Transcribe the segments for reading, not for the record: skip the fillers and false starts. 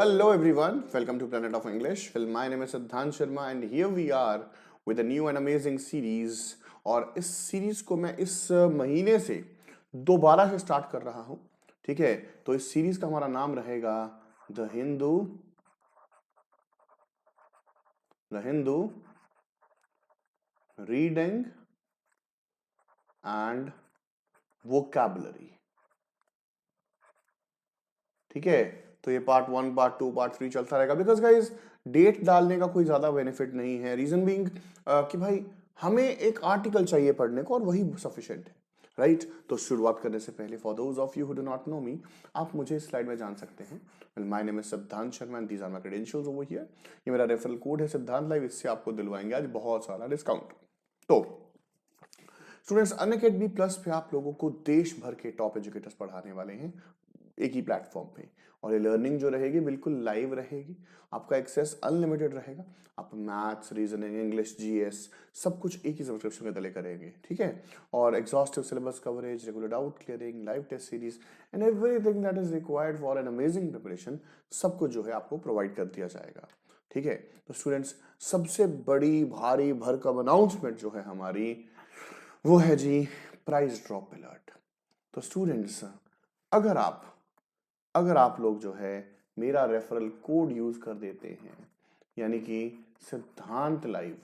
Hello everyone, welcome to Planet of English. Well, my name is Siddhant Sharma and here we are with a new and amazing series. और इस series को मैं इस महीने से दोबारा से स्टार्ट कर रहा हूं. ठीक है, तो इस सीरीज का हमारा नाम रहेगा the Hindu reading and vocabulary. ठीक है, तो ये पार्ट 1, पार्ट 2, पार्ट 3 चलता रहेगा. बिकॉज गाइज डेट डालने का कोई ज्यादा बेनिफिट नहीं है. रीजन बीइंग कि भाई हमें एक आर्टिकल चाहिए पढ़ने को और वही सफिशिएंट है. राइट तो शुरुआत करने से पहले for those of you who do not know me, आप मुझे इस स्लाइड में जान सकते हैं. Well my name is Siddhant Sharma and these are my credentials over here. ये मेरा रेफरल कोड है सिद्धांत लाइव. इससे आपको दिलवाएंगे आज बहुत सारा डिस्काउंट. तो स्टूडेंट्स, अनअकैडमी प्लस पे आप लोगों को देश भर के टॉप एजुकेटर्स पढ़ाने वाले हैं एक ही प्लेटफॉर्म पे. और ये लर्निंग जो रहेगी बिल्कुल लाइव रहेगी. आपका एक्सेस अनलिमिटेड रहेगा. आप मैथ्स, रीजनिंग, इंग्लिश, जीएस सब कुछ एक ही सब्सक्रिप्शन के तले करेंगे. ठीक है, और exhaustive syllabus coverage, regular doubt clearing, live test series and everything that is required for an amazing preparation, सब कुछ जो है आपको प्रोवाइड कर दिया जाएगा. ठीक है, तो स्टूडेंट्स, सबसे बड़ी भारी भरकम अनाउंसमेंट जो है हमारी, वो है जी प्राइस ड्रॉप अलर्ट. तो स्टूडेंट्स, अगर आप लोग जो है मेरा रेफरल कोड यूज कर देते हैं, यानी कि सिद्धांत लाइव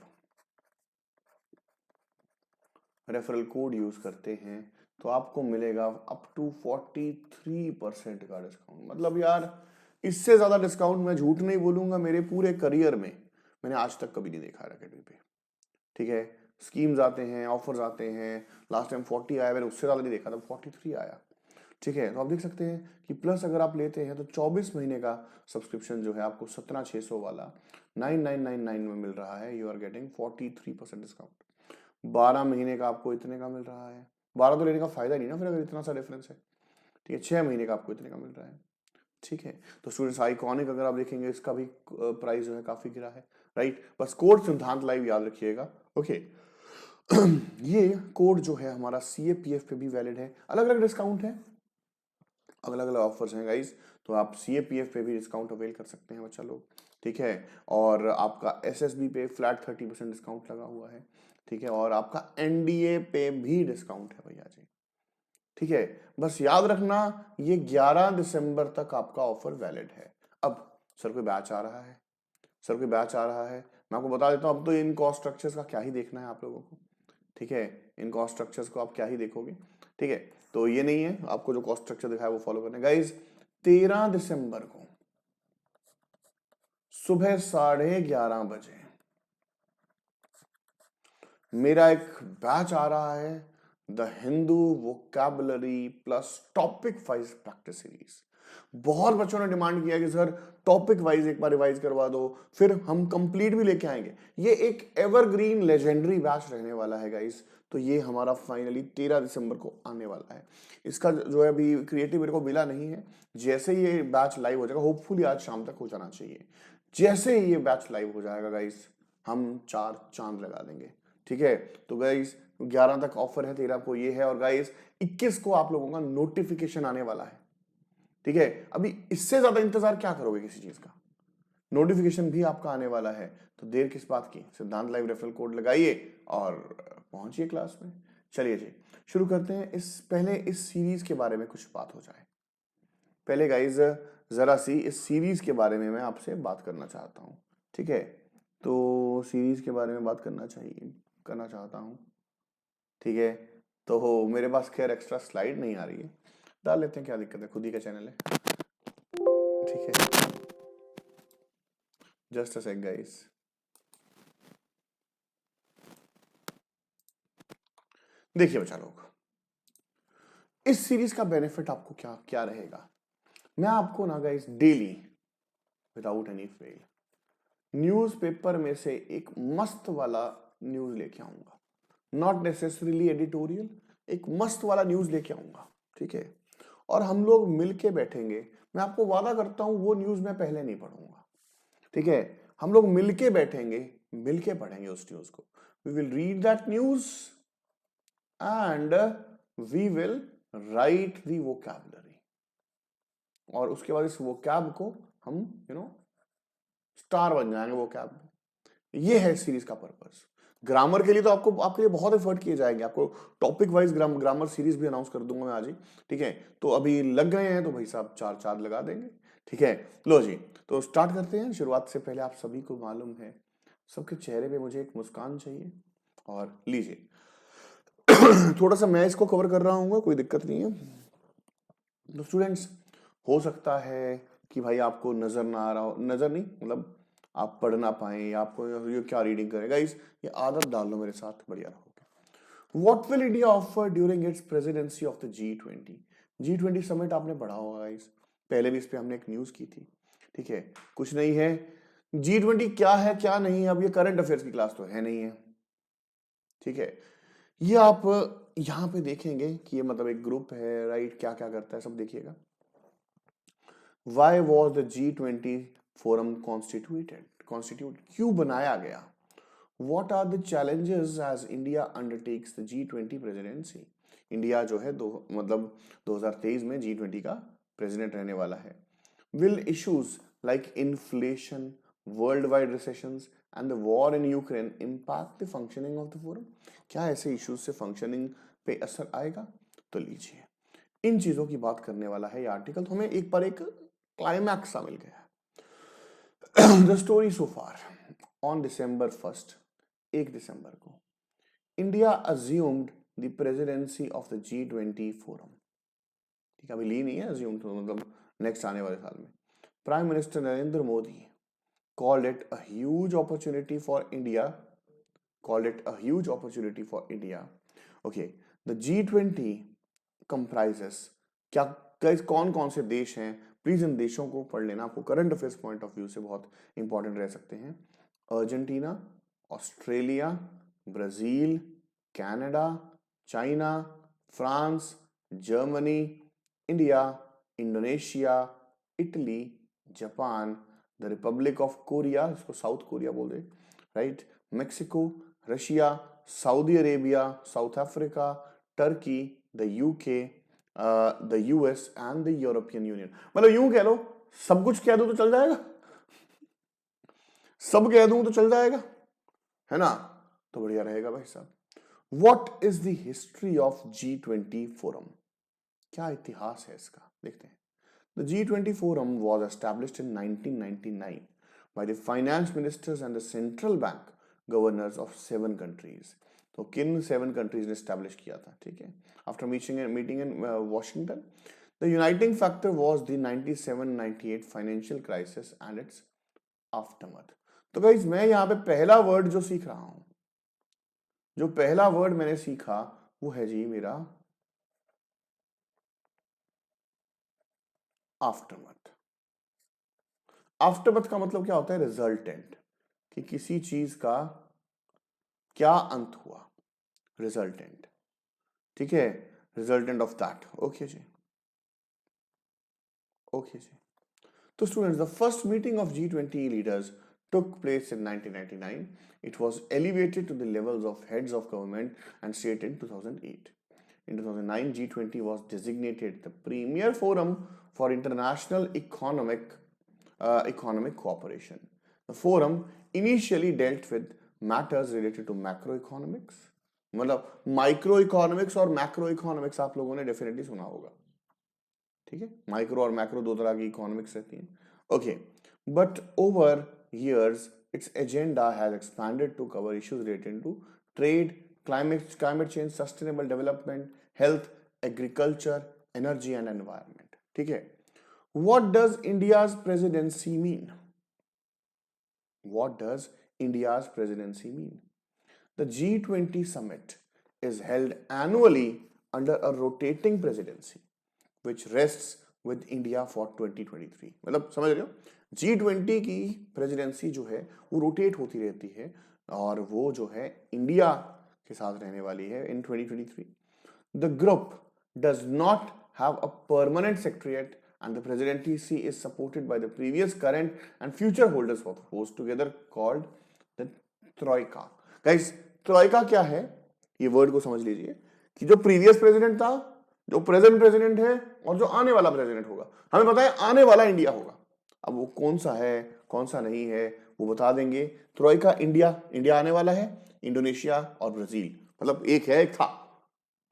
रेफरल कोड यूज करते हैं, तो आपको मिलेगा अप टू 43% का डिस्काउंट. मतलब यार, इससे ज्यादा डिस्काउंट मैं झूठ नहीं बोलूंगा, मेरे पूरे करियर में मैंने आज तक कभी नहीं देखा अकेडमी पे. ठीक है, स्कीम्स आते हैं, ऑफर्स आते हैं. लास्ट टाइम 40 आया, मैंने उससे ज्यादा नहीं देखा, तब 43 आया. ठीक है, तो आप देख सकते हैं कि प्लस अगर आप लेते हैं तो 24 महीने का सब्सक्रिप्शन जो है आपको 17,600 वाला 9999 में मिल रहा है. You are getting 43% discount. 12 महीने का आपको इतने का मिल रहा है. 12 तो लेने का फायदा नहीं ना फिर, अगर इतना सा डिफरेंस है. ठीक है, 6 महीने का आपको इतने का मिल रहा है. ठीक है, तो स्टूडेंट्स, आइकॉनिक अगर आप देखेंगे इसका भी प्राइस जो है काफी गिरा है. राइट, बस कोड सिद्धांत लाइव याद रखिएगा. ओके, ये कोड जो है हमारा सीएपीएफ पे भी वैलिड है. अलग अलग डिस्काउंट है, अलग अलग ऑफर्स हैं गाइस, तो आप सीएपीएफ पे भी डिस्काउंट अवेल कर सकते हैं बच्चा लोग. ठीक है, और आपका एसएसबी पे फ्लैट 30% डिस्काउंट लगा हुआ है. ठीक है, और आपका एनडीए पे भी डिस्काउंट है भैया जी. ठीक है, बस याद रखना ये 11 दिसंबर तक आपका ऑफर वैलिड है. अब सर कोई बैच आ रहा है, मैं आपको बता देता हूं. अब तो इन कॉस्ट स्ट्रक्चर्स का क्या ही देखना है आप लोगों को. ठीक है, इन कॉस्ट स्ट्रक्चर्स को आप क्या ही देखोगे. ठीक है, तो ये नहीं है, आपको जो कॉस्ट स्ट्रक्चर दिखाया वो फॉलो करना. गाइज 13 दिसंबर को सुबह 11:30 बजे मेरा एक बैच आ रहा है, the Hindu vocabulary plus topic wise practice series. बहुत बच्चों ने डिमांड किया कि सर टॉपिक वाइज एक बार रिवाइज करवा दो, फिर हम कंप्लीट भी लेके आएंगे. ये एक एवरग्रीन लेजेंडरी बैच रहने वाला है गाइस. तो ये हमारा फाइनली 13 दिसंबर को आने वाला है. इसका जो है अभी क्रिएटिव मेरे को मिला नहीं है. जैसे ही ये बैच लाइव हो जाएगा, होपफुली आज शाम तक हो जाना चाहिए, जैसे ही ये बैच लाइव हो जाएगा गाइस, हम 4 चांद लगा देंगे. ठीक है, तो गाइस 11 तक ऑफर है, 13 को ये है, और गाइस 21 को आप लोगों का नोटिफिकेशन आने वाला है. ठीक है, अभी इससे ज्यादा इंतजार क्या करोगे किसी चीज का. नोटिफिकेशन भी आपका आने वाला है, तो देर किस बात की. सिद्धांत लाइव रेफरल कोड लगाइए और पहुंचिए क्लास में. चलिए जी, शुरू करते हैं. पहले इस सीरीज के बारे में कुछ बात हो जाए. पहले गाइज जरा सी इस सीरीज के बारे में मैं आपसे बात करना चाहता हूं. ठीक है, तो सीरीज के बारे में बात करना चाहता हूं. ठीक है, तो मेरे पास खैर एक्स्ट्रा स्लाइड नहीं आ रही है, डाल लेते हैं, क्या दिक्कत है, खुद ही का चैनल है. ठीक है, जस्ट अ सेक गाइस. देखिए बच्चा लोग, इस सीरीज का बेनिफिट आपको क्या क्या रहेगा. मैं आपको ना guys daily without any fail newspaper में से एक मस्त वाला न्यूज लेके आऊंगा. नॉट नेसेसरीली एडिटोरियल, एक मस्त वाला न्यूज लेके आऊंगा. ठीक है, और हम लोग मिलके बैठेंगे. मैं आपको वादा करता हूं वो न्यूज मैं पहले नहीं पढ़ूंगा. ठीक है, हम लोग मिलके बैठेंगे, मिलके पढ़ेंगे उस न्यूज को. We will read that news and we will write the vocabulary, और उसके बाद इस वोकैब को हम स्टार बन जाएंगे वो कैब। ये है सीरीज का पर्पस। ग्रामर के लिए तो आपके लिए बहुत एफर्ट किए जाएंगे, आपको टॉपिक वाइज ग्रामर सीरीज भी अनाउंस कर दूंगा मैं आज ही, ठीक है। तो अभी लग गए हैं तो भाई साहब चार चार लगा देंगे, ठीक है। लो जी, तो स्टार्ट करते हैं। शुरुआत से पहले आप सभी को मालूम है, सबके चेहरे पे मुझे एक मुस्कान चाहिए, और लीजिए थोड़ा सा मैं इसको कवर कर रहा हूँ, कोई दिक्कत नहीं है। तो स्टूडेंट्स, हो सकता है कि भाई आपको नजर ना आ रहा हो, नजर नहीं मतलब आप पढ़ ना पाए, आपको ये क्या रीडिंग करेगा, ये आदत डाल लो मेरे साथ, बढ़िया रहोगे। What will India offer during its presidency of the G20? G20 summit आपने पढ़ा होगा गाइस, पहले भी इस पे हमने एक न्यूज की थी, ठीक है। कुछ नहीं है, G20 क्या है क्या नहीं है, अब ये करंट अफेयर्स की क्लास तो है नहीं है, ठीक है। ये आप यहां पे देखेंगे कि ये मतलब एक ग्रुप है, राइट, क्या क्या करता है सब देखिएगा। Why was the G20 forum constituted? क्यों बनाया गया? What are the challenges as India undertakes the G20 presidency? India जो है मतलब 2023 में G20 का प्रेसिडेंट रहने वाला है। Will issues like inflation, worldwide recessions and the war in Ukraine impact the functioning of the forum? क्या ऐसे इश्यूज से फंक्शनिंग पे असर आएगा? तो लीजिए, इन चीजों की बात करने वाला है ये आर्टिकल, तो हमें एक पर एक क्लाइमैक्स सा मिल गया। The story so far, on December 1st, 1 दिसंबर को India assumed the presidency of the G20 forum, ठीक है, अभी ली नहीं है, अज्यूम्ड तो मतलब नेक्स्ट आने वाले साल में। Prime minister Narendra Modi called it a huge opportunity for India, Okay, the G20 comprises, क्या गाइस कौन कौन से देश हैं, प्लीज इन देशों को पढ़ लेना, आपको current affairs point of view से बहुत इंपॉर्टेंट रह सकते हैं। Argentina, Australia, Brazil, Canada, China, France, Germany, India, Indonesia, Italy, Japan, the Republic of Korea, इसको साउथ कोरिया बोल रहे, right, Mexico, Russia, Saudi Arabia, south Africa, Turkey, the UK, the US and the European union. मतलब यूं कह लो, सब कुछ कह दो तो चल जाएगा, सब कह दूं तो चल जाएगा, है ना, तो बढ़िया रहेगा भाई साहब। What is the history of G20 forum? क्या इतिहास है इसका, देखते हैं। The G20 forum was established in 1999 by the finance ministers and the central bank governors of 7 countries. तो किन 7 countries ने establish किया था, ठीक है। After meeting in Washington, the uniting factor was the 97-98 financial crisis and its aftermath. तो guys मैं यहाँ पे पहला वर्ड जो सीख रहा हूं, जो पहला वर्ड मैंने सीखा वो है जी मेरा आफ्टरमथ। आफ्टरमथ का मतलब क्या होता है? रिजल्टेंट, कि किसी चीज का क्या अंत हुआ, रिजल्टेंट, ठीक है, रिजल्टेंट ऑफ दैट। ओके जी, ओके जी। तो students, the first meeting of G20 leaders took place in 1999. It was elevated to the levels of heads of government and state in 2008. In 2009, G20 was designated the premier forum for international economic cooperation. The forum initially dealt with matters related to macroeconomics, मतलब micro economics और macro economics आप लोगों ने definitely सुना होगा, ठीक है। Micro और मैक्रो दो तरह की इकोनॉमिक्स रहती हैं, okay. But over years its agenda has expanded to cover issues related to trade, climate change, sustainable development, health, agriculture, energy and environment, ठीक है। What does India's presidency mean? What does India's presidency mean? The G20 summit is held annually under a rotating presidency which rests with India for 2023. मतलब समझ रहे हो, G20 की presidency जो है वो रोटेट होती रहती है और वो जो है इंडिया के साथ रहने वाली है इन 2023. The group does not have a permanent secretariat and the presidency is supported by the previous, current and future holders of the post together called the Troika. Guys, Troika क्या है? ये वर्ड को समझ लीजिए कि जो प्रीवियस प्रेसिडेंट था, जो प्रेजेंट प्रेसिडेंट है और जो आने वाला प्रेसिडेंट होगा, हमें पता है आने वाला इंडिया होगा, अब वो कौन सा है कौन सा नहीं है वो बता देंगे। ट्रोइका इंडिया आने वाला है, इंडोनेशिया और ब्राजील, मतलब एक है एक था,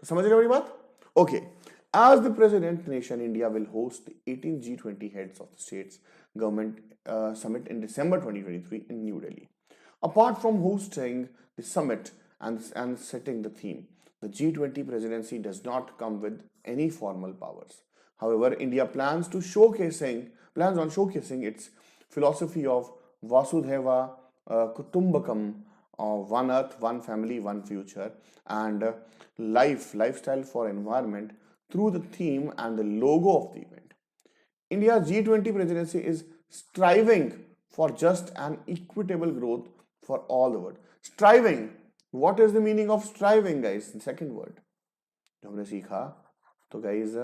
तो समझ रहे हो मेरी बात? Okay, as the president nation, India will host the 18th G20 heads of the states government summit in December 2023 in New Delhi. Apart from hosting the summit and setting the theme, the G20 presidency does not come with any formal powers. However, India plans on showcasing its philosophy of Vasudhaiva Kutumbakam, one earth, one family, one future, and lifestyle for environment through the theme and the logo of the event. India's G20 presidency is striving for just and equitable growth for all the world. Striving. What is the meaning of striving, guys? The second word जो हमने सीखा, तो guys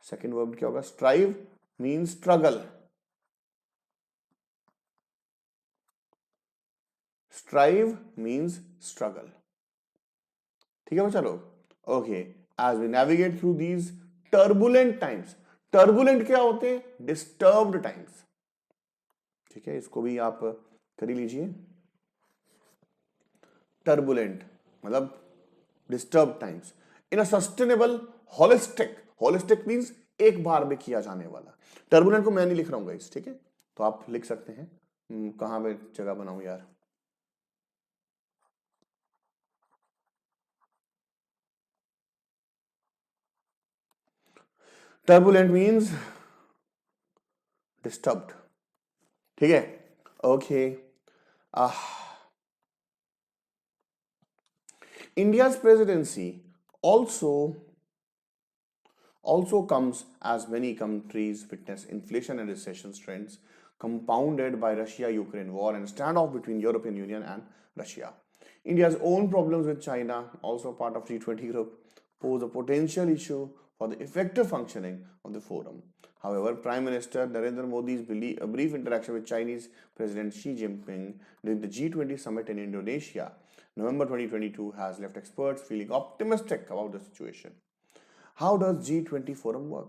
second word क्या होगा? Strive means struggle. Strive means struggle. ठीक है बच्चा लोग? Okay, as we navigate through these turbulent times. Turbulent क्या होते हैं? Disturbed times. ठीक है, इसको भी आप कर ही लीजिए। Turbulent मतलब disturbed times in a sustainable holistic means एक बार में किया जाने वाला। Turbulent को मैं नहीं लिख रहा हूँ गाइस, ठीक है, तो आप लिख सकते हैं। कहाँ पे जगह बनाऊं यार? Turbulent means disturbed, ठीक है? Okay. India's presidency also comes as many countries witness inflation and recession trends compounded by Russia-Ukraine war and standoff between European Union and Russia. India's own problems with China, also part of G20 group, pose a potential issue for the effective functioning of the forum. However, Prime Minister Narendra Modi's brief interaction with Chinese President Xi Jinping during the G20 summit in Indonesia, November 2022, has left experts feeling optimistic about the situation. How does G20 forum work?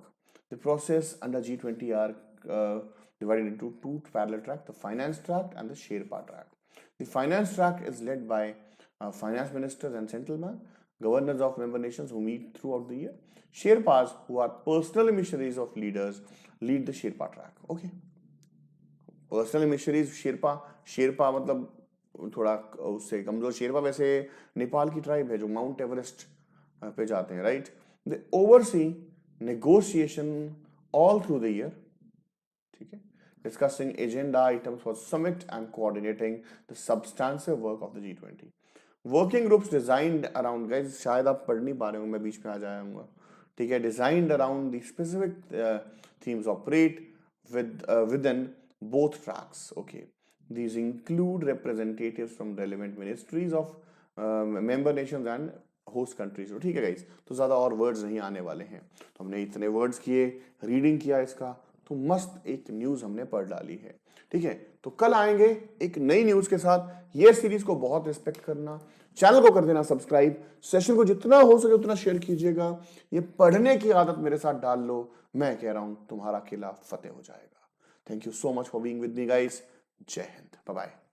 The process under G20 are divided into two parallel tracks, the finance track and the Sherpa track. The finance track is led by finance ministers and central bank, governors of member nations who meet throughout the year. Sherpas, who are personal emissaries of leaders, lead the Sherpa track. Okay. Personal emissaries Sherpa मतलब थोड़ा उससे कमजोर। शेरपा वैसे नेपाल की tribe है जो mount Everest पे जाते हैं, right? They oversee negotiation all through the year, ठीक है, discussing agenda items for summit and coordinating the substantive work of the G20. Working groups designed around, guys शायद आप पढ़ नहीं पा रहे हो, मैं बीच में आ जाऊंगा, ठीक है, designed around the specific themes operate within both tracks. Okay, these include representatives from relevant ministries of member nations and host countries. ठीक है गाइस, तो ज्यादा और वर्ड्स नहीं आने वाले हैं, तो हमने इतने वर्ड्स किए, रीडिंग किया इसका, तो मस्त एक न्यूज हमने पढ़ डाली है। ठीक है, तो कल आएंगे एक नई न्यूज के साथ। ये सीरीज को बहुत रिस्पेक्ट करना, चैनल को कर देना सब्सक्राइब, सेशन को जितना हो सके उतना शेयर कीजिएगा, ये पढ़ने की आदत मेरे साथ डाल लो, मैं कह रहा हूं तुम्हारा किला फतेह हो जाएगा। Thank you so much for being with me guys. जय हिंद, बाय बाय।